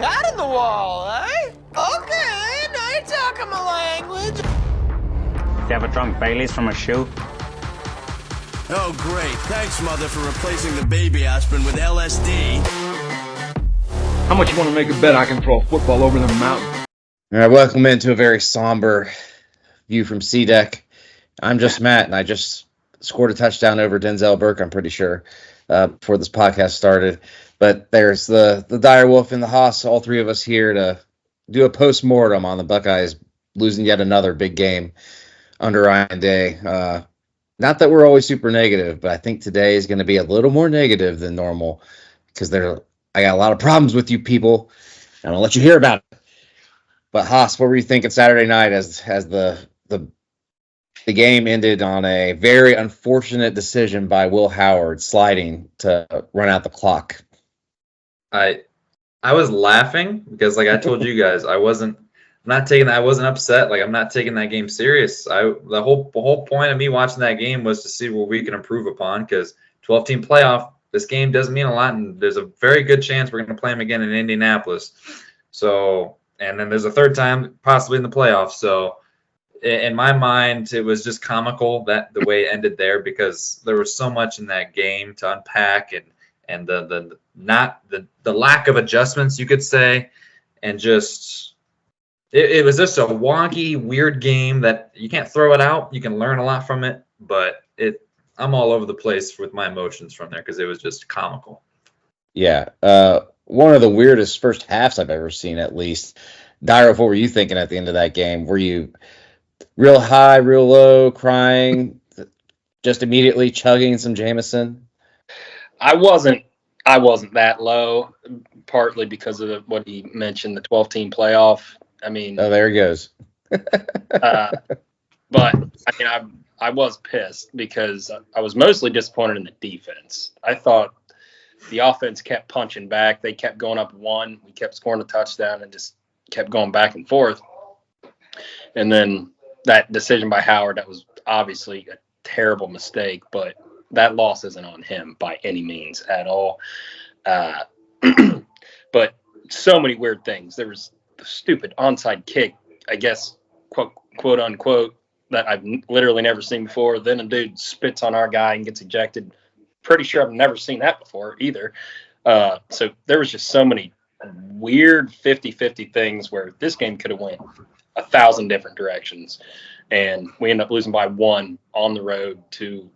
cat in the wall, eh? Okay, now you're talking my language. Do you have a drunk Bailey's from a shoe? Oh, great. Thanks, Mother, for replacing the baby aspirin with LSD. How much you want to make a bet I can throw a football over the mountain? All right, welcome into a very somber view from C-Deck. I'm just Matt, and I just scored a touchdown over Denzel Burke, I'm pretty sure, before this podcast started. But there's the dire wolf and the Haas, all three of us here to do a post-mortem on the Buckeyes losing yet another big game under Ryan Day. Not that we're always super negative, but I think today is going to be a little more negative than normal because I got a lot of problems with you people, and I'll let you hear about it. But Haas, what were you thinking Saturday night as the game ended on a very unfortunate decision by Will Howard sliding to run out the clock? I was laughing because, like I told you guys, I wasn't upset. Like, I'm not taking that game serious. The whole point of me watching that game was to see what we can improve upon, because 12-team playoff, this game doesn't mean a lot, and there's a very good chance we're going to play them again in Indianapolis. So, and then there's a third time possibly in the playoffs. So, in my mind, it was just comical that the way it ended there, because there was so much in that game to unpack, and the lack of adjustments, you could say, and just. It was just a wonky, weird game that you can't throw it out. You can learn a lot from it, but I'm all over the place with my emotions from there because it was just comical. Yeah. One of the weirdest first halves I've ever seen, at least. Dyro, what were you thinking at the end of that game? Were you real high, real low, crying, just immediately chugging some Jameson? I wasn't that low, partly because of what he mentioned, the 12-team playoff. I mean, oh, there he goes. But I mean, I was pissed because I was mostly disappointed in the defense. I thought the offense kept punching back. They kept going up one. We kept scoring a touchdown and just kept going back and forth. And then that decision by Howard, that was obviously a terrible mistake, but that loss isn't on him by any means at all. But so many weird things. There was the stupid onside kick, I guess, quote unquote, that I've literally never seen before. Then a dude spits on our guy and gets ejected. Pretty sure I've never seen that before either. So there was just so many weird 50-50 things where this game could have went 1,000 different directions. And we ended up losing by one on the road to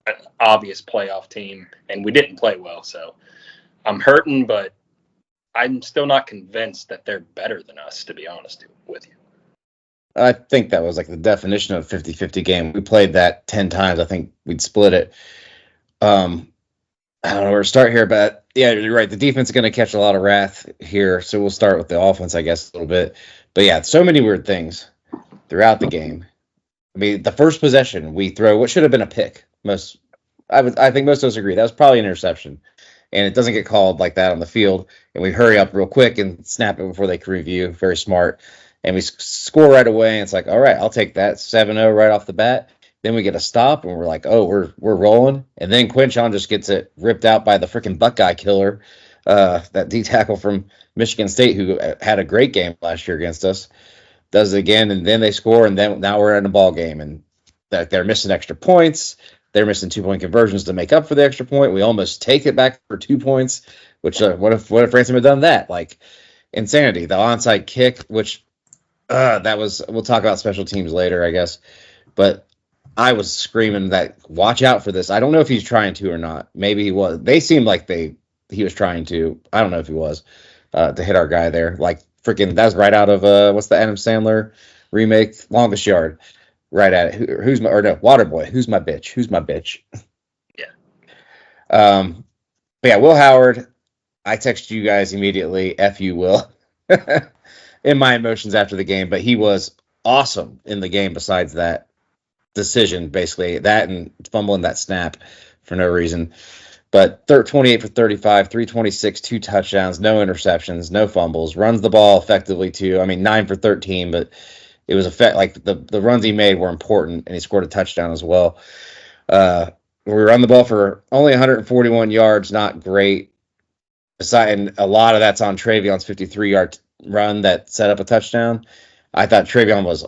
an obvious playoff team. And we didn't play well. So I'm hurting, but I'm still not convinced that they're better than us, to be honest with you. I think that was like the definition of a 50-50 game. We played that 10 times. I think we'd split it. I don't know where to start here, but yeah, you're right. The defense is going to catch a lot of wrath here. So we'll start with the offense, I guess, a little bit. But yeah, so many weird things throughout the game. I mean, the first possession, we throw what should have been a pick. I think most of us agree. That was probably an interception. And it doesn't get called like that on the field. And we hurry up real quick and snap it before they can review. Very smart. And we score right away. And it's like, all right, I'll take that 7-0 right off the bat. Then we get a stop, and we're like, oh, we're rolling. And then Quinchon just gets it ripped out by the freaking Buckeye killer, that D tackle from Michigan State, who had a great game last year against us. Does it again, and then they score, and then now we're in a ball game. And they're missing extra points. They're missing 2-point conversions to make up for the extra point. We almost take it back for 2 points, which what if Ransom had done that? Like, insanity. The onside kick, which that was, we'll talk about special teams later, I guess. But I was screaming that, watch out for this. I don't know if he's trying to or not. Maybe he was. They seemed like he was trying to. I don't know if he was, to hit our guy there. Like, freaking, that was right out of, what's the Adam Sandler remake? Longest Yard. Right at it. Waterboy. Who's my bitch? Yeah. But yeah, Will Howard. I texted you guys immediately. F you, Will. In my emotions after the game, but he was awesome in the game. Besides that decision, basically that and fumbling that snap for no reason. But 28 for 35, 326, 2 touchdowns, no interceptions, no fumbles. Runs the ball effectively too. I mean, 9 for 13, but it was like the runs he made were important, and he scored a touchdown as well. We run the ball for only 141 yards, not great. and a lot of that's on Travion's 53-yard run that set up a touchdown. I thought Travion was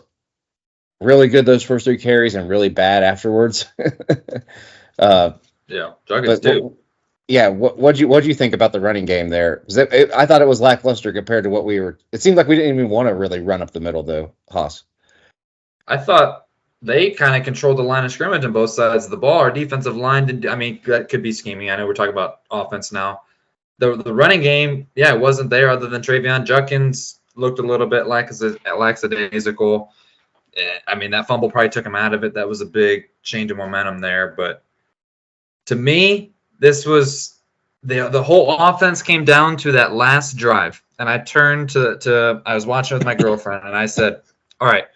really good those first 3 carries and really bad afterwards. Yeah, Juggins too. What'd you think about the running game there? 'Cause I thought it was lackluster compared to what we were. It seemed like we didn't even want to really run up the middle, though, Haas. I thought they kind of controlled the line of scrimmage on both sides of the ball. Our defensive line didn't. I mean, that could be scheming. I know we're talking about offense now. The running game, it wasn't there other than Travion. Juckins looked a little bit lackadaisical. I mean, that fumble probably took him out of it. That was a big change of momentum there. But to me, this was the whole offense came down to that last drive. And I turned to I was watching with my girlfriend, and I said, all right,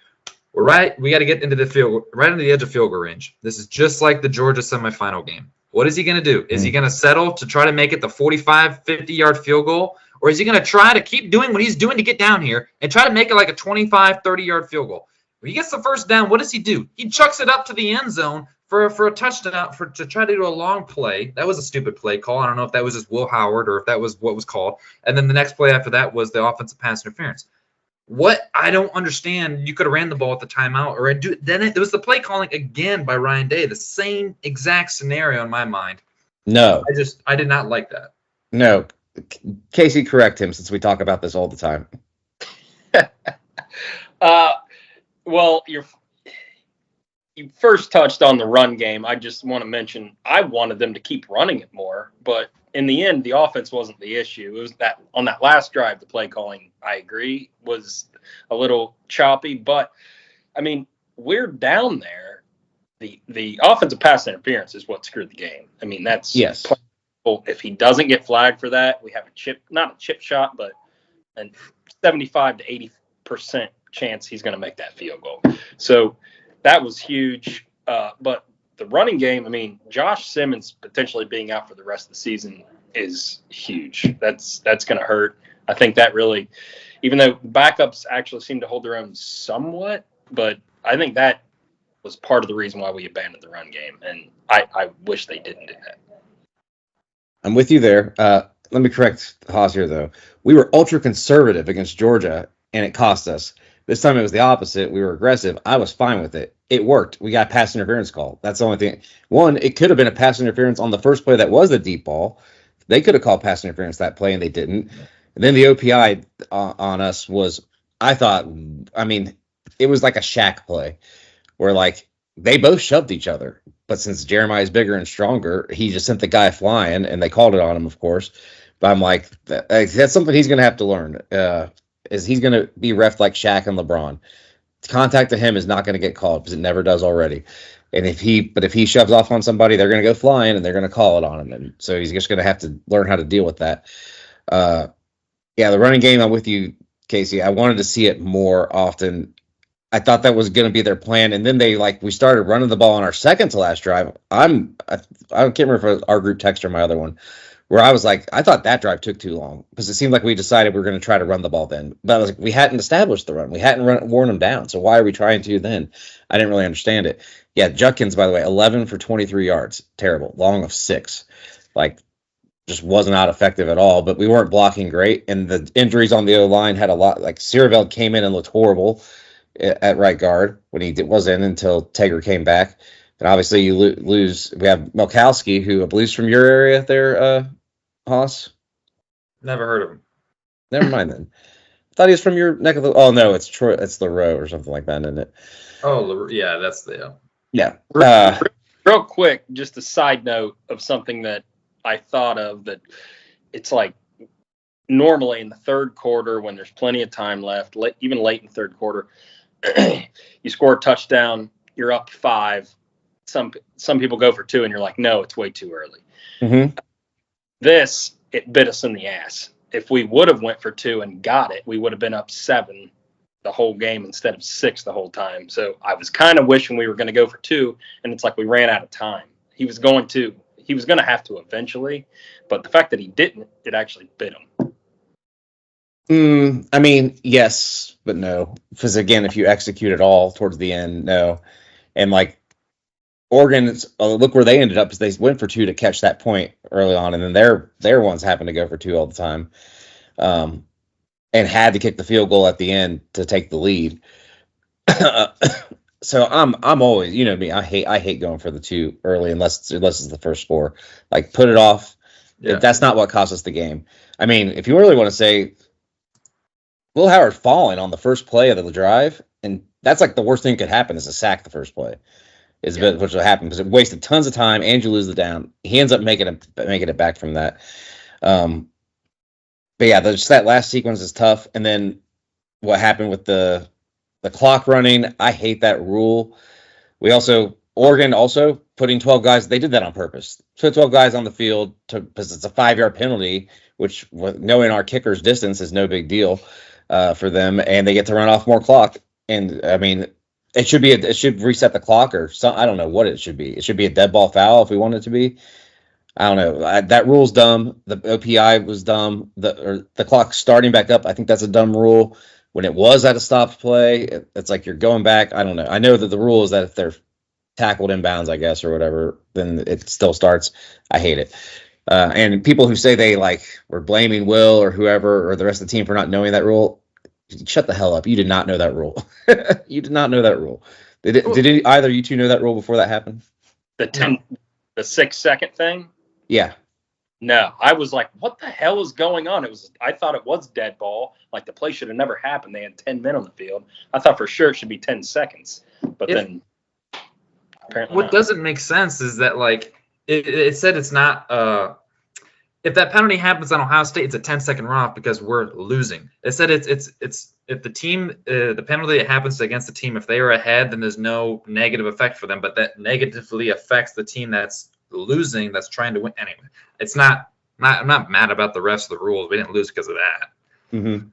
we got to get into right into the edge of field goal range. This is just like the Georgia semifinal game. What is he going to do? Is he going to settle to try to make it the 45, 50-yard field goal? Or is he going to try to keep doing what he's doing to get down here and try to make it like a 25, 30-yard field goal? When he gets the first down, what does he do? He chucks it up to the end zone for a touchdown to try to do a long play. That was a stupid play call. I don't know if that was just Will Howard or if that was what was called. And then the next play after that was the offensive pass interference. What I don't understand, you could have ran the ball at the timeout, or it was the play calling again by Ryan Day, the same exact scenario in my mind. No, I did not like that. No, Casey, correct him since we talk about this all the time. Well, you first touched on the run game. I just want to mention I wanted them to keep running it more, but in the end, the offense wasn't the issue. It was that on that last drive, the play calling, I agree, was a little choppy. But, I mean, we're down there. The offensive pass interference is what screwed the game. I mean, that's yes. If he doesn't get flagged for that, we have not a chip shot, but a 75 to 80% chance he's going to make that field goal. So that was huge. But the running game, I mean, Josh Simmons potentially being out for the rest of the season is huge. That's going to hurt. I think that really, even though backups actually seem to hold their own somewhat, but I think that was part of the reason why we abandoned the run game. And I wish they didn't do that. I'm with you there. Let me correct Haas here, though. We were ultra conservative against Georgia, and it cost us. This time it was the opposite. We were aggressive. I was fine with it. It worked. We got a pass interference call. That's the only thing. One, it could have been a pass interference on the first play that was the deep ball. They could have called pass interference that play, and they didn't. And then the OPI on us was, I thought, I mean, it was like a Shaq play where, like, they both shoved each other. But since Jeremiah is bigger and stronger, he just sent the guy flying, and they called it on him, of course. But I'm like, that's something he's going to have to learn. Is he's going to be ref like Shaq and LeBron. Contact to him is not going to get called because it never does already. And if he shoves off on somebody, they're going to go flying and they're going to call it on him. And so he's just going to have to learn how to deal with that. The running game, I'm with you, Casey. I wanted to see it more often. I thought that was going to be their plan. And then we started running the ball on our second to last drive. I can't remember if it was our group text or my other one, where I was like, I thought that drive took too long because it seemed like we decided we were going to try to run the ball then. But I was like, we hadn't established the run. We hadn't worn them down. So why are we trying to then? I didn't really understand it. Yeah, Juckins, by the way, 11 for 23 yards. Terrible. Long of 6. Just was not effective at all. But we weren't blocking great. And the injuries on the O-line had a lot. Like, Sierreveld came in and looked horrible at right guard when he wasn't until Tager came back. And obviously you lose. We have Milkowski, who I believe is from your area there, Haas? Never heard of him. Never mind then. I thought he was from your neck of the. Oh no, it's Troy. It's LaRoe or something like that, isn't it? Oh yeah, that's the. Yeah. Real quick, just a side note of something that I thought of that it's like normally in the third quarter when there's plenty of time left, even late in the third quarter, you score a touchdown, you're up 5. Some people go for 2, and you're like, no, it's way too early. Mm-hmm. This, it bit us in the ass. If we would have went for 2 and got it, we would have been up 7 the whole game instead of 6 the whole time. So I was kind of wishing we were going to go for 2, and it's like we ran out of time. He was going to have to eventually, but the fact that he didn't, it actually bit him. I mean, yes, but no. Because again, if you execute it all towards the end, no. And Oregon, look where they ended up, is they went for 2 to catch that point early on, and then their ones happened to go for 2 all the time, and had to kick the field goal at the end to take the lead. So I'm always, you know me, I hate going for the 2 early unless it's the first score. Like, put it off. Yeah. That's not what cost us the game. I mean, if you really want to say, Will Howard falling on the first play of the drive, and that's like the worst thing that could happen is a sack the first play. Which will happen because it wasted tons of time and you lose the down. He ends up making it back from that. But yeah, just that last sequence is tough. And then what happened with the clock running, I hate that rule. Oregon also putting 12 guys, they did that on purpose. Put 12 guys on the field because it's a 5-yard penalty, which, knowing our kicker's distance, is no big deal for them, and they get to run off more clock. And I mean, it should reset the clock or something. I don't know what it should be. It should be a dead ball foul if we want it to be. I don't know. That rule's dumb. The OPI was dumb. The clock starting back up, I think that's a dumb rule. When it was at a stopped play, it's like you're going back. I don't know. I know that the rule is that if they're tackled inbounds, I guess, or whatever, then it still starts. I hate it. And people who say they were blaming Will or whoever or the rest of the team for not knowing that rule, shut the hell up. You did not know that rule. You did not know that rule. Did either you two know that rule before that happened? The 6-second thing? Yeah. No, I was like, what the hell is going on? I thought it was dead ball. Like, the play should have never happened. They had 10 men on the field. I thought for sure it should be 10 seconds. But then apparently what not. doesn't make sense is that, like, it said it's not if that penalty happens on Ohio State, it's a 10-second runoff because we're losing. It said it's if the team the penalty happens against the team, if they are ahead, then there's no negative effect for them, but that negatively affects the team that's losing, that's trying to win. Anyway, it's not I'm not mad about the rest of the rules. We didn't lose because of that. Mm-hmm.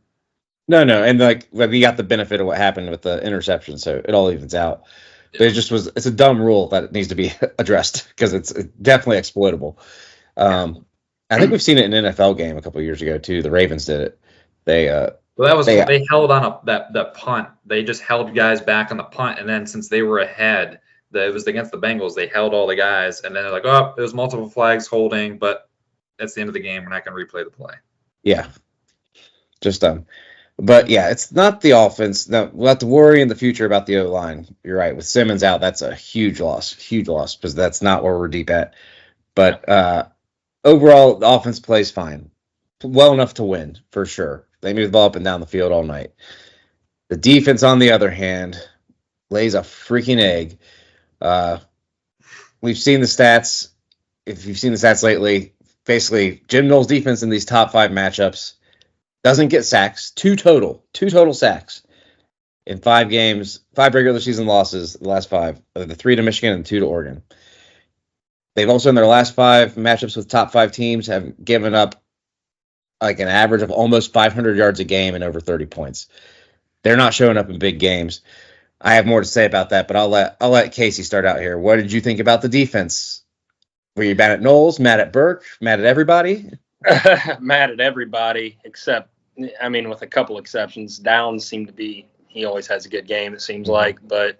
No, and we got the benefit of what happened with the interception, so it all evens out. But it's a dumb rule that needs to be addressed because it's definitely exploitable. I think we've seen it in an NFL game a couple of years ago too. The Ravens did it. They held on that punt. They just held guys back on the punt, and then since they were ahead, it was against the Bengals. They held all the guys, and then they're like, "Oh, there's multiple flags holding, but that's the end of the game. We're not going to replay the play." Yeah, just But yeah, it's not the offense. No, we'll have to worry in the future about the O-line. You're right. With Simmons out, that's a huge loss, because that's not where we're deep at. But overall, the offense plays fine. Well enough to win, for sure. They move the ball up and down the field all night. The defense, on the other hand, lays a freaking egg. We've seen the stats. If you've seen the stats lately, basically, Jim Knowles' defense in these top 5 matchups doesn't get sacks. Two total sacks in 5 games, 5 regular season losses, the last 5, the 3 to Michigan and 2 to Oregon. They've also, in their last 5 matchups with top 5 teams, have given up like an average of almost 500 yards a game and over 30 points. They're not showing up in big games. I have more to say about that, but I'll let Casey start out here. What did you think about the defense? Were you mad at Knowles, mad at Burke, mad at everybody? Mad at everybody, except, I mean, with a couple exceptions. Downs seemed to be, he always has a good game, it seems like. But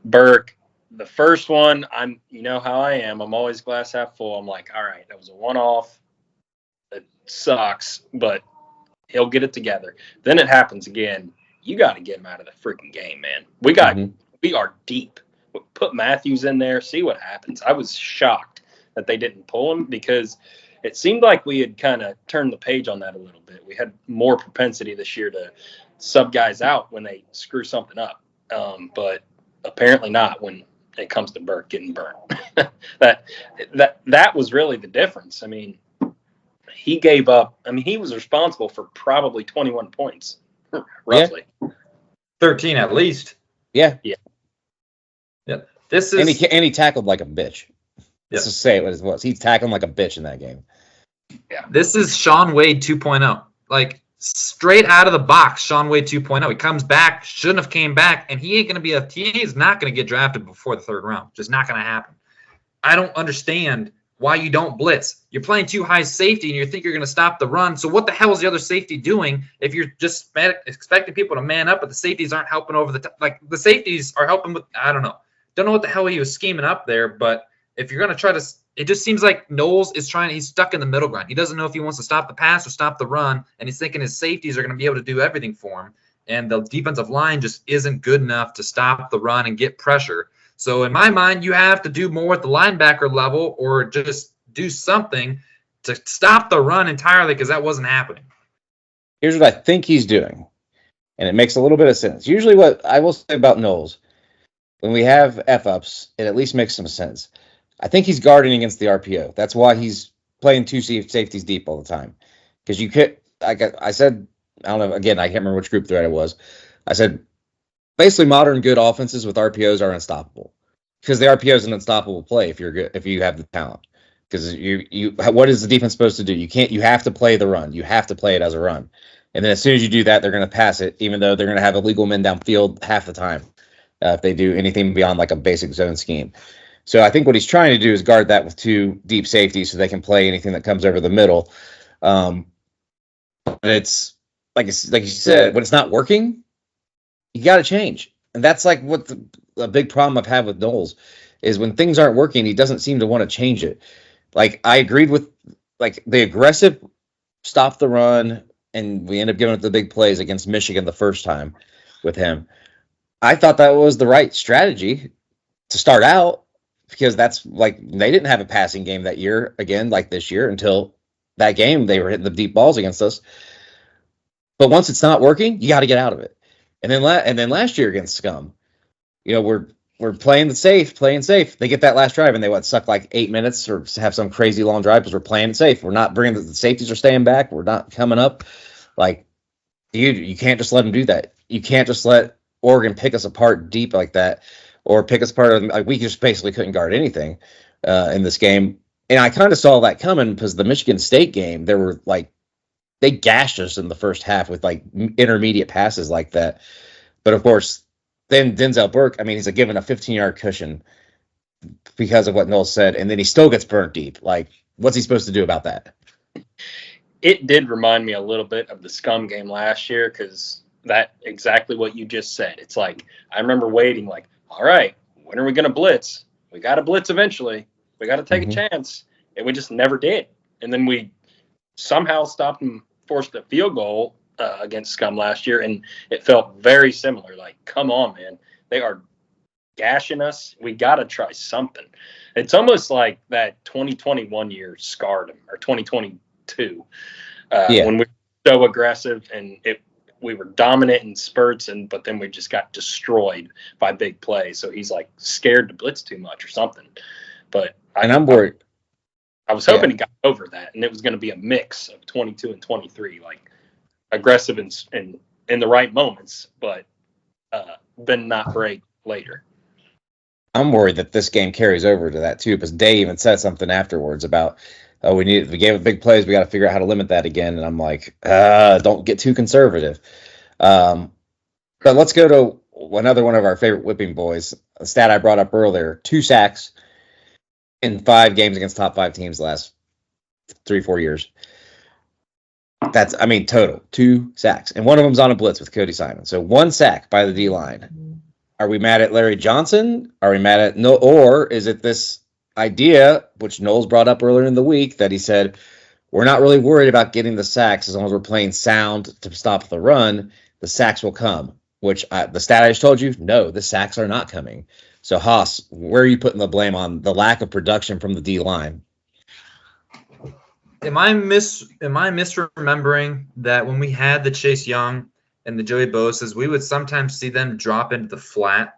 Burke, the first one, you know how I am. I'm always glass half full. I'm like, all right, that was a one-off. It sucks, but he'll get it together. Then it happens again. You got to get him out of the freaking game, man. We are deep. Put Matthews in there, see what happens. I was shocked that they didn't pull him because it seemed like we had kind of turned the page on that a little bit. We had more propensity this year to sub guys out when they screw something up, but apparently not when it comes to Burke getting burnt. that was really the difference. I mean, he gave up. I mean, he was responsible for probably 21 points, roughly. Yeah. 13 at least. Yeah. This is and he tackled like a bitch. Let's Yeah. just say it what it was. He's tackling like a bitch in that game. Yeah. This is Sean Wade 2.0. Like, straight out of the box, Sean Wade 2.0. He comes back, shouldn't have came back, and he is not going to get drafted before the 3rd round. Just not going to happen. I don't understand why you don't blitz. You're playing too high safety, and you think you're going to stop the run. So what the hell is the other safety doing if you're just expecting people to man up, but the safeties aren't helping over the top? Like, the safeties are helping with, I don't know. Don't know what the hell he was scheming up there, but if you're going to try to – it just seems like Knowles is he's stuck in the middle ground. He doesn't know if he wants to stop the pass or stop the run, and he's thinking his safeties are going to be able to do everything for him. And the defensive line just isn't good enough to stop the run and get pressure. So in my mind, you have to do more at the linebacker level or just do something to stop the run entirely because that wasn't happening. Here's what I think he's doing, and it makes a little bit of sense. Usually what I will say about Knowles, when we have F-ups, it at least makes some sense. I think he's guarding against the RPO. That's why he's playing two safeties deep all the time. Because you could, I said, I don't know, again, I can't remember which group thread it was. I said, basically modern good offenses with RPOs are unstoppable. Because the RPO is an unstoppable play if you're good, if you have the talent. Because what is the defense supposed to do? You have to play the run. You have to play it as a run. And then as soon as you do that, they're going to pass it, even though they're going to have illegal men downfield half the time if they do anything beyond like a basic zone scheme. So I think what he's trying to do is guard that with two deep safeties so they can play anything that comes over the middle. But it's like you said, when it's not working, you got to change. And that's like what a big problem I've had with Knowles is when things aren't working, he doesn't seem to want to change it. Like I agreed with like the aggressive stop the run, and we end up giving up the big plays against Michigan the first time with him. I thought that was the right strategy to start out because that's like they didn't have a passing game that year again, like this year until that game they were hitting the deep balls against us. But once it's not working, you got to get out of it. And then last year against Scum, we're playing safe. They get that last drive and they suck like 8 minutes or have some crazy long drive because we're playing it safe. We're not bringing the safeties are staying back. We're not coming up. Like you can't just let them do that. You can't just let Oregon pick us apart deep like that, or pick us apart. Like we just basically couldn't guard anything in this game. And I kind of saw that coming because the Michigan State game, they gashed us in the first half with like intermediate passes like that. But of course, then Denzel Burke, I mean, he's given a 15-yard cushion because of what Knowles said, and then he still gets burnt deep. Like, what's he supposed to do about that? It did remind me a little bit of the Scum game last year because that exactly what you just said. It's like I remember waiting like, all right, when are we going to blitz? We got to blitz eventually. We got to take a chance. And we just never did. And then we somehow stopped and forced a field goal against Scum last year, and it felt very similar. Like, come on, man. They are gashing us. We got to try something. It's almost like that 2021 year scarred him, or 2022, when we were so aggressive and we were dominant in spurts, but then we just got destroyed by big plays. So he's like scared to blitz too much or something. But I'm worried. I was hoping he got over that, and it was going to be a mix of 22 and 23, like aggressive in the right moments, but then not great later. I'm worried that this game carries over to that too, because Day even said something afterwards about, we gave it big plays, we got to figure out how to limit that again. And I'm like, don't get too conservative. But let's go to another one of our favorite whipping boys, a stat I brought up earlier: 2 sacks in 5 games against top 5 teams the last 3-4 years. That's, I mean, total 2 sacks, and one of them's on a blitz with Cody Simon. So 1 sack by the D line. Are we mad at Larry Johnson? Are we mad at no? Or is it this idea, which Knowles brought up earlier in the week, that he said we're not really worried about getting the sacks as long as we're playing sound to stop the run? The sacks will come. Which the stat I just told you, no, the sacks are not coming. So Haas, where are you putting the blame on the lack of production from the D line? Am I misremembering that when we had the Chase Young and the Joey Bosa's, we would sometimes see them drop into the flat,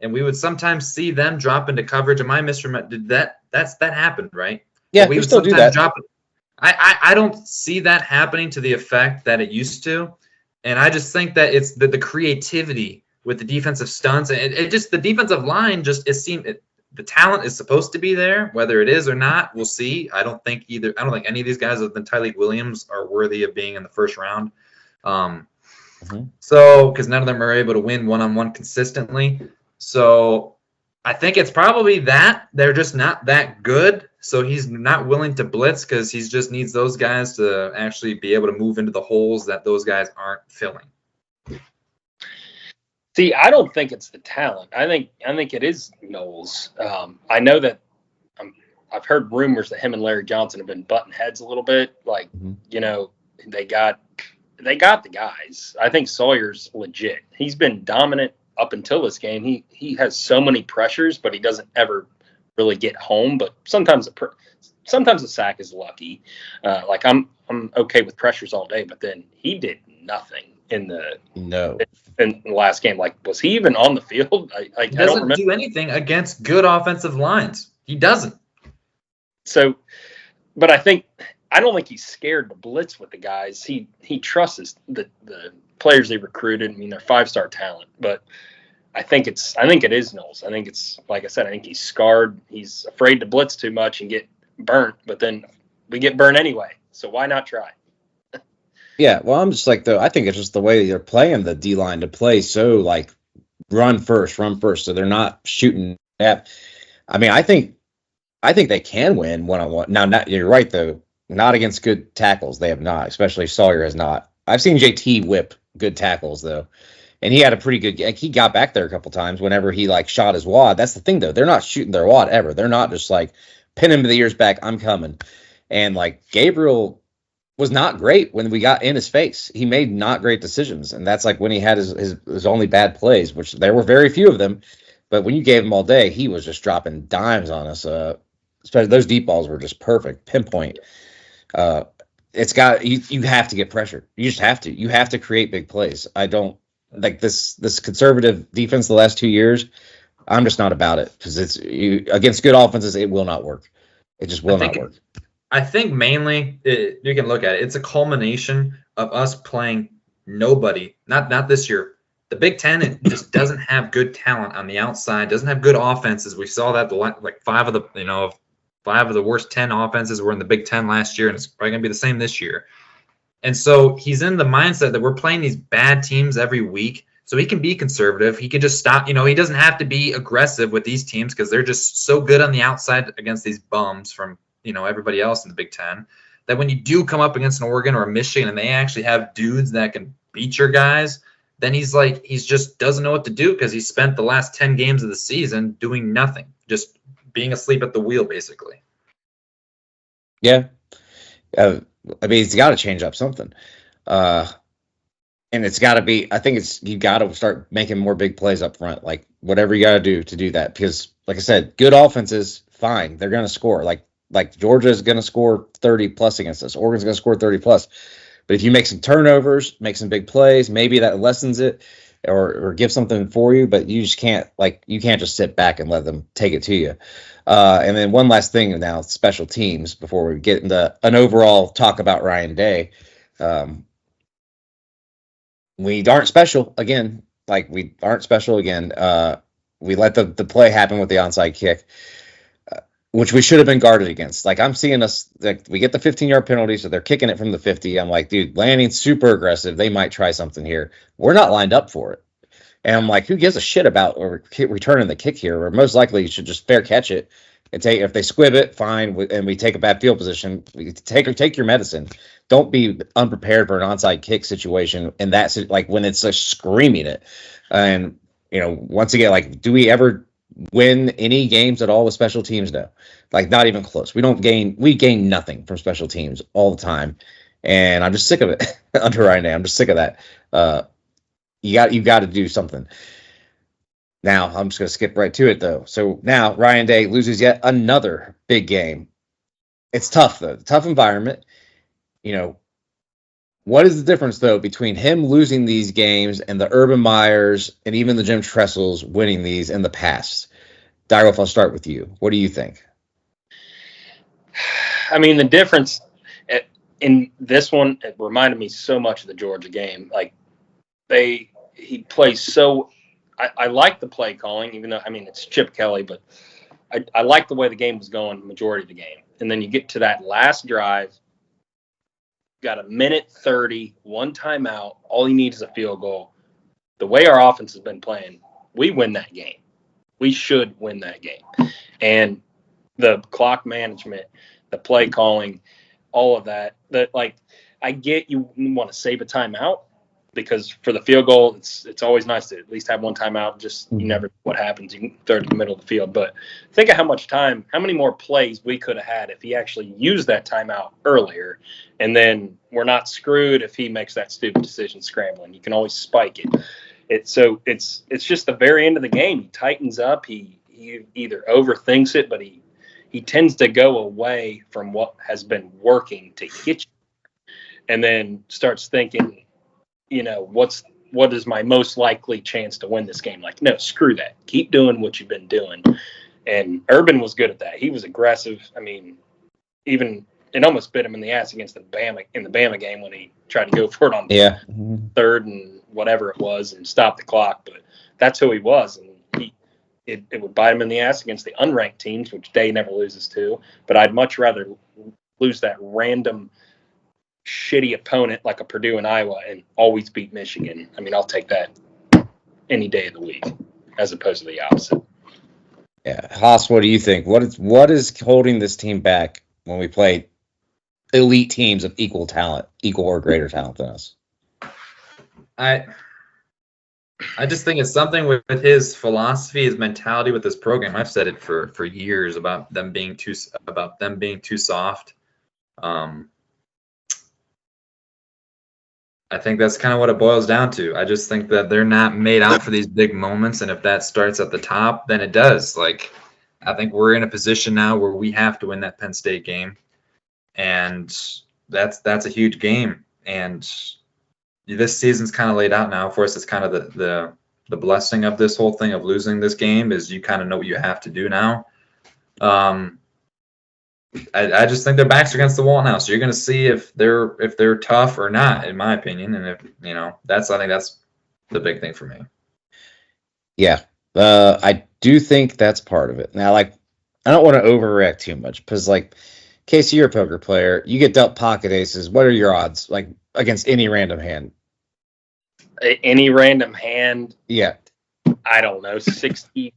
and we would sometimes see them drop into coverage? Am I misremembering? That happened, right? Yeah, we would still sometimes do that. I don't see that happening to the effect that it used to, and I just think that it's the creativity with the defensive stunts, and it just the defensive line just the talent is supposed to be there. Whether it is or not, we'll see. I don't think any of these guys other than Tyleik Williams are worthy of being in the first round. So, because none of them are able to win one-on-one consistently. So I think it's probably that they're just not that good. So he's not willing to blitz because he just needs those guys to actually be able to move into the holes that those guys aren't filling. See, I don't think it's the talent. I think it is Knowles. I know that I've heard rumors that him and Larry Johnson have been butting heads a little bit. Like, you know, they got the guys. I think Sawyer's legit. He's been dominant up until this game. He has so many pressures, but he doesn't ever really get home. But sometimes the sack is lucky. Like I'm okay with pressures all day, but then he did nothing in the last game. Like, was he even on the field? He doesn't do anything against good offensive lines. He doesn't. So, but I don't think he's scared to blitz with the guys. He trusts the players they recruited. I mean, they're 5-star talent, but I think it is Knowles. I think it's, like I said, I think he's scarred. He's afraid to blitz too much and get burnt, but then we get burnt anyway. So why not try? Yeah, well, I'm just like, though, I think it's just the way they're playing the D line to play so like run first, so they're not shooting at. I mean, I think they can win one-on-one. Now, you're right, though. Not against good tackles. They have not, especially Sawyer has not. I've seen JT whip good tackles, though. And he had a pretty good – he got back there a couple times whenever he, like, shot his wad. That's the thing, though. They're not shooting their wad ever. They're not just, like, pin him to the ears back, I'm coming. And, like, Gabriel was not great when we got in his face. He made not great decisions. And that's, like, when he had his only bad plays, which there were very few of them. But when you gave him all day, he was just dropping dimes on us. Especially those deep balls were just perfect, pinpoint. It's got you have to get pressure. You just have to. You have to create big plays. I don't like this conservative defense the last 2 years. I'm just not about it because against good offenses, it will not work. It just will not work. I think mainly you can look at it. It's a culmination of us playing nobody. Not this year. The Big Ten, it just doesn't have good talent on the outside. Doesn't have good offenses. We saw that like five of the worst 10 offenses were in the Big Ten last year, and it's probably going to be the same this year. And so he's in the mindset that we're playing these bad teams every week, so he can be conservative. He can just stop. He doesn't have to be aggressive with these teams because they're just so good on the outside against these bums from, everybody else in the Big Ten, that when you do come up against an Oregon or a Michigan and they actually have dudes that can beat your guys, then he's just doesn't know what to do because he spent the last 10 games of the season doing nothing, just being asleep at the wheel, basically. Yeah. I mean, he's got to change up something. And it's got to be, I think you got to start making more big plays up front, like whatever you got to do that. Because, like I said, good offenses, fine. They're going to score. Like Georgia is going to score 30 plus against us. Oregon's going to score 30 plus. But if you make some turnovers, make some big plays, maybe that lessens it or give something for you. But you just can't just sit back and let them take it to you. And then one last thing now, special teams, before we get into an overall talk about Ryan Day. We aren't special again. We let the play happen with the onside kick, which we should have been guarded against. I'm seeing us, we get the 15-yard penalty, so they're kicking it from the 50. I'm like, dude, Lanning's super aggressive. They might try something here. We're not lined up for it. And I'm like, who gives a shit about returning the kick here? Or most likely you should just fair catch it and take. If they squib it, fine, and we take a bad field position. Take your medicine. Don't be unprepared for an onside kick situation. And that's when it's screaming it. And once again, do we ever win any games at all with special teams? No, not even close. We gain nothing from special teams all the time. And I'm just sick of it under Ryan Day. I'm just sick of that. You got to do something. Now, I'm just going to skip right to it, though. So now Ryan Day loses yet another big game. It's tough, though. Tough environment. What is the difference, though, between him losing these games and the Urban Meyers and even the Jim Tressels winning these in the past? Dyroff, I'll start with you. What do you think? I mean, the difference in this one, it reminded me so much of the Georgia game. He plays so. I like the play calling, even though it's Chip Kelly, but I like the way the game was going the majority of the game. And then you get to that last drive, got a minute 30, one timeout. All you need is a field goal. The way our offense has been playing, we win that game. We should win that game. And the clock management, the play calling, all of that. I get you want to save a timeout, because for the field goal, it's always nice to at least have one timeout. Just you never know what happens. You can throw it in the middle of the field. But think of how many more plays we could have had if he actually used that timeout earlier. And then we're not screwed if he makes that stupid decision scrambling. You can always spike it. It's just the very end of the game. He tightens up. He either overthinks it, but he tends to go away from what has been working to hit you, and then starts thinking, what is my most likely chance to win this game? Like, no, screw that. Keep doing what you've been doing. And Urban was good at that. He was aggressive. I mean, even it almost bit him in the ass against the Bama game when he tried to go for it on third and whatever it was and stop the clock. But that's who he was, and it would bite him in the ass against the unranked teams, which Day never loses to. But I'd much rather lose that random shitty opponent like a Purdue and Iowa and always beat Michigan. I mean, I'll take that any day of the week as opposed to the opposite. Yeah. Haas, what do you think? What is holding this team back when we play elite teams of equal or greater talent than us? I just think it's something with his philosophy, his mentality with this program. I've said it for years about them being too soft. I think that's kind of what it boils down to. I just think that they're not made out for these big moments, and if that starts at the top, then it does. Like, I think we're in a position now where we have to win that Penn State game, and that's a huge game. And this season's kind of laid out now for us. It's kind of the blessing of this whole thing of losing this game is you kind of know what you have to do now. I just think their backs are against the wall now. So you're going to see if they're tough or not, in my opinion. And if I think that's the big thing for me. Yeah, I do think that's part of it. Now, like, I don't want to overreact too much because, like, Casey, you're a poker player. You get dealt pocket aces. What are your odds, like, against any random hand? Any random hand? Yeah. I don't know, 65%.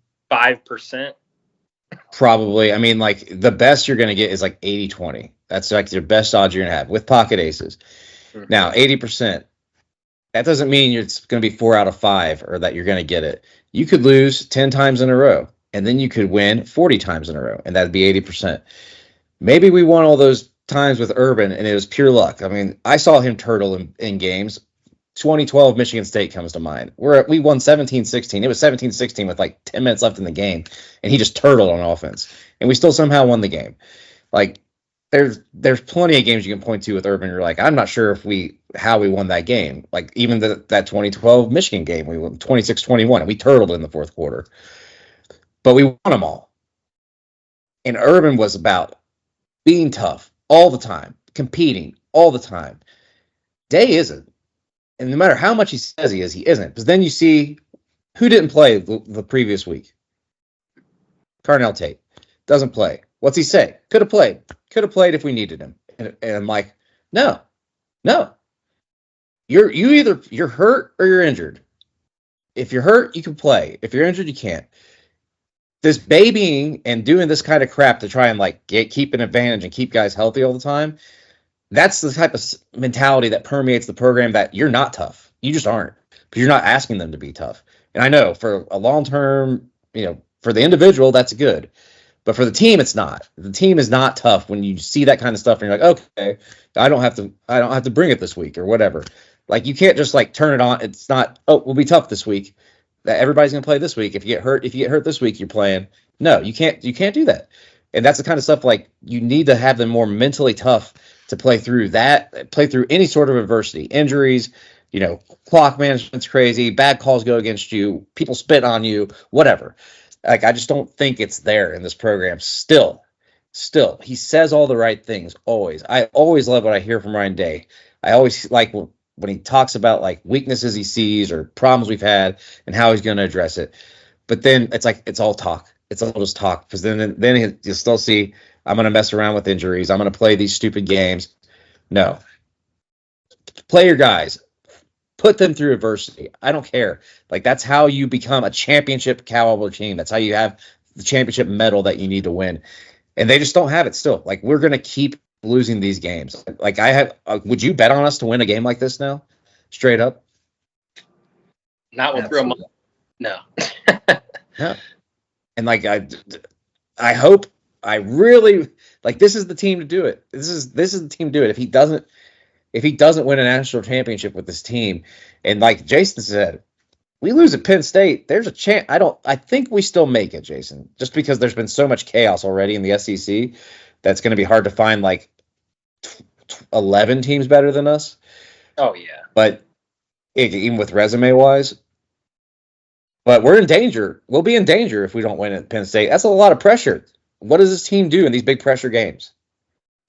Probably. I mean, like, the best you're going to get is like 80-20. That's like your best odds you're going to have with pocket aces. Mm-hmm. Now, 80%, that doesn't mean it's going to be 4 out of 5 or that you're going to get it. You could lose 10 times in a row, and then you could win 40 times in a row, and that'd be 80%. Maybe we won all those times with Urban, and it was pure luck. I mean, I saw him turtle in games. 2012 Michigan State comes to mind. We won 17-16. It was 17-16 with like 10 minutes left in the game, and he just turtled on offense, and we still somehow won the game. Like, there's plenty of games you can point to with Urban. You're like, I'm not sure how we won that game. Like, even that 2012 Michigan game, we won 26-21, and we turtled in the fourth quarter, but we won them all. And Urban was about being tough all the time, competing all the time. Day isn't. And no matter how much he says he is, he isn't. Because then you see who didn't play the previous week. Carnell Tate doesn't play. What's he say? Could have played. Could have played if we needed him. And I'm like, no. You're hurt or you're injured. If you're hurt, you can play. If you're injured, you can't. This babying and doing this kind of crap to try and like keep an advantage and keep guys healthy all the time. That's the type of mentality that permeates the program that you're not tough. You just aren't, because you're not asking them to be tough. And I know for a long term, for the individual, that's good. But for the team, it's not. The team is not tough when you see that kind of stuff and you're like, okay, I don't have to bring it this week or whatever. Like, you can't just like turn it on. It's not, we'll be tough this week. That everybody's going to play this week. If you get hurt this week, you're playing. No, you can't do that. And that's the kind of stuff, like, you need to have them more mentally tough to play through any sort of adversity, injuries, clock management's crazy, bad calls go against you, people spit on you, whatever. Like, I just don't think it's there in this program. Still, he says all the right things, always. I always love what I hear from Ryan Day. I always like when he talks about, like, weaknesses he sees or problems we've had and how he's going to address it. But then it's like, it's all talk. It's all just talk, because then you'll still see, I'm going to mess around with injuries. I'm going to play these stupid games. No. Play your guys. Put them through adversity. I don't care. Like, that's how you become a championship caliber team. That's how you have the championship medal that you need to win. And they just don't have it still. Like, we're going to keep losing these games. Like, would you bet on us to win a game like this now? Straight up? Not with real money. No. No. And like I hope, I really like, this is the team to do it. This is the team to do it. If he doesn't win a national championship with this team, and like Jason said, we lose at Penn State, there's a chance. I think we still make it, Jason, just because there's been so much chaos already in the SEC that's going to be hard to find like 11 teams better than us. Oh yeah. But even with resume wise, but we're in danger. We'll be in danger if we don't win at Penn State. That's a lot of pressure. What does this team do in these big pressure games?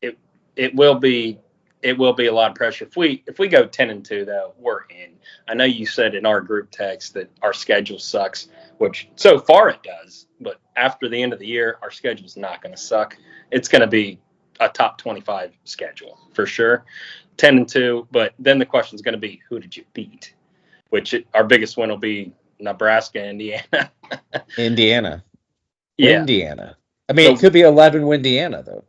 It will be a lot of pressure. If we go 10-2 though, we're in. I know you said in our group text that our schedule sucks, which so far it does, but after the end of the year, our schedule is not going to suck. It's going to be a top 25 schedule for sure. 10-2, but then the question is going to be, who did you beat? Our biggest win will be Nebraska, Indiana. Indiana. Yeah. Indiana. I mean, it could be 11 Indiana, though.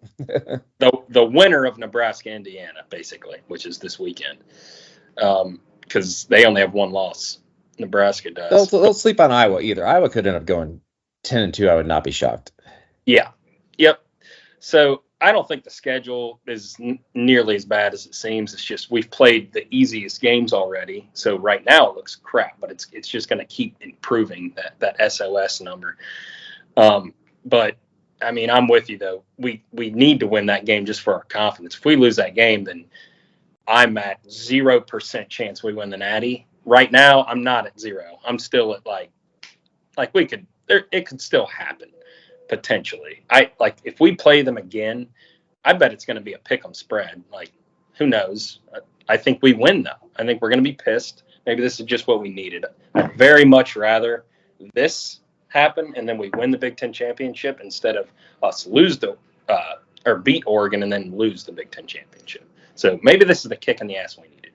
the winner of Nebraska, Indiana, basically, which is this weekend. Because they only have one loss. Nebraska does. They'll sleep on Iowa either. Iowa could end up going 10-2. I would not be shocked. Yeah. Yep. So I don't think the schedule is nearly as bad as it seems. It's just we've played the easiest games already. So right now it looks crap, but it's just going to keep improving that SOS number. But I mean, I'm with you though. We need to win that game just for our confidence. If we lose that game, then I'm at 0% chance we win the Natty. Right now, I'm not at 0. I'm still at like it could still happen potentially. If we play them again, I bet it's going to be a pick 'em spread. Like, who knows? I think we win though. I think we're going to be pissed. Maybe this is just what we needed. I'd very much rather this happen and then we win the Big Ten championship instead of us lose or beat Oregon and then lose the Big Ten championship. So maybe this is the kick in the ass we needed.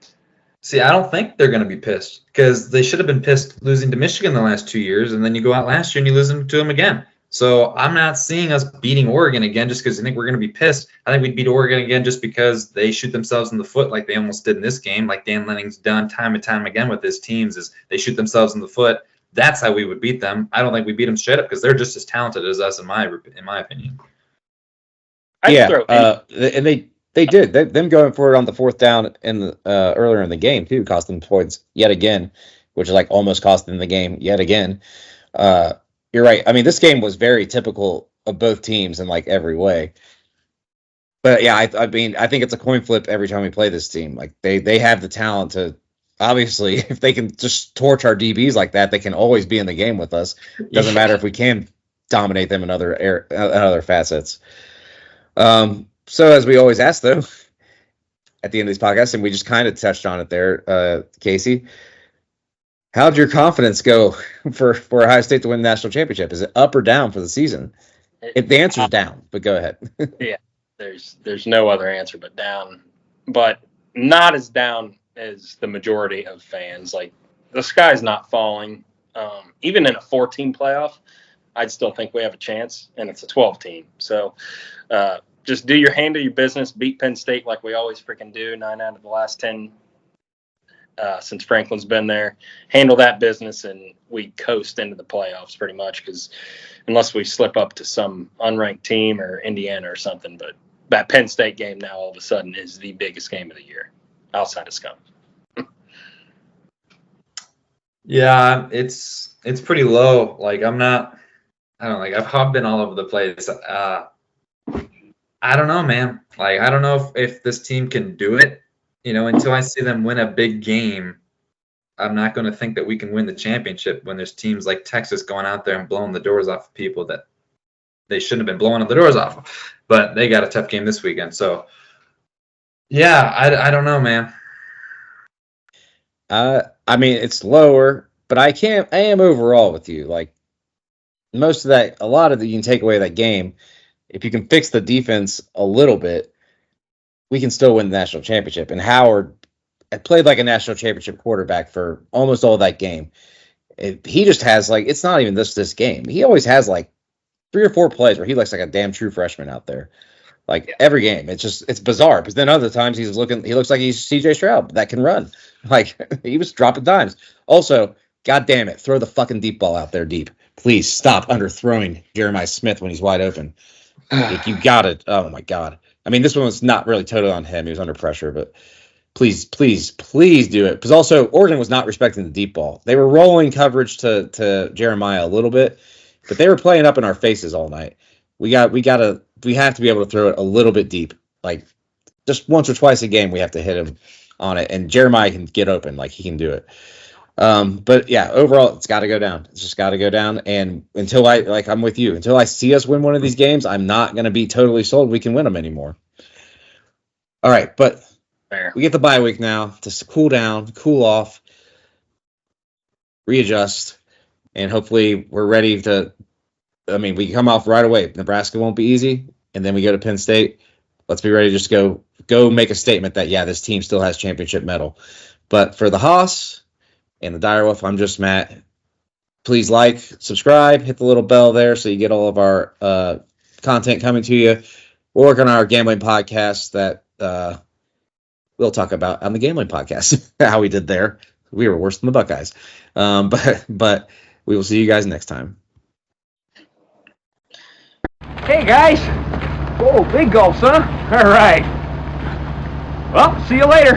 See, I don't think they're going to be pissed because they should have been pissed losing to Michigan the last 2 years, and then you go out last year and you lose to them again. So I'm not seeing us beating Oregon again just because I think we're going to be pissed. I think we'd beat Oregon again just because they shoot themselves in the foot like they almost did in this game, like Dan Lenning's done time and time again with his teams, is they shoot themselves in the foot. That's how we would beat them. I don't think we beat them straight up because they're just as talented as us, in my opinion. And they did. Them going for it on the fourth down in the earlier in the game too cost them points yet again, which like almost cost them the game yet again. You're right. I mean, this game was very typical of both teams in like every way. But yeah, I mean, I think it's a coin flip every time we play this team. Like they have the talent to, obviously, if they can just torch our DBs like that, they can always be in the game with us. Doesn't matter if we can dominate them in other facets. So as we always ask, though, at the end of these podcasts, and we just kind of touched on it there, Casey, how'd your confidence go for Ohio State to win the national championship? Is it up or down for the season? If the answer's down, but go ahead. Yeah, there's no other answer but down, but not as down as the majority of fans. Like, the sky's not falling. Even in a 14 playoff, I'd still think we have a chance, and it's a 12 team. So, just handle your business, beat Penn State like we always freaking do, 9 out of the last 10 since Franklin's been there. Handle that business, and we coast into the playoffs pretty much, because unless we slip up to some unranked team or Indiana or something. But that Penn State game now all of a sudden is the biggest game of the year outside of Scum. Yeah, it's pretty low. Like, I've been all over the place. I don't know, man. Like, I don't know if this team can do it. Until I see them win a big game, I'm not going to think that we can win the championship when there's teams like Texas going out there and blowing the doors off of people that they shouldn't have been blowing the doors off of. But they got a tough game this weekend. So, yeah, I don't know, man. I mean, it's lower, but I am overall with you. Like, most of that, a lot of you can take away that game. If you can fix the defense a little bit, we can still win the national championship. And Howard played like a national championship quarterback for almost all that game. He just has, like, it's not even this game. He always has like 3 or 4 plays where he looks like a damn true freshman out there. Like, every game. It's bizarre. Because then other times he looks like he's CJ Stroud that can run. Like, he was dropping dimes. Also, God damn it. Throw the fucking deep ball out there deep. Please stop underthrowing Jeremiah Smith when he's wide open. Like, you got it. Oh, my God. I mean, this one was not really totally on him. He was under pressure, but please do it. Because also, Oregon was not respecting the deep ball. They were rolling coverage to Jeremiah a little bit, but they were playing up in our faces all night. We have to be able to throw it a little bit deep. Like, just once or twice a game, we have to hit him on it. And Jeremiah can get open. Like, he can do it. But yeah, overall, it's got to go down. It's just got to go down. And until I'm with you, until I see us win one of these games, I'm not going to be totally sold we can win them anymore. All right, but Fair. we get the bye week now to cool down, cool off, readjust, and hopefully we're ready to. I mean, we come off right away. Nebraska won't be easy, and then we go to Penn State. Let's be ready to just go make a statement that, yeah, this team still has championship mettle. But for the Haas and the Direwolf, I'm just Matt. Please like, subscribe, hit the little bell there so you get all of our content coming to you. We'll work on our gambling podcast that we'll talk about on the gambling podcast, how we did there. We were worse than the Buckeyes. But we will see you guys next time. Hey, guys. Oh, big gulps, huh? All right. Well, see you later.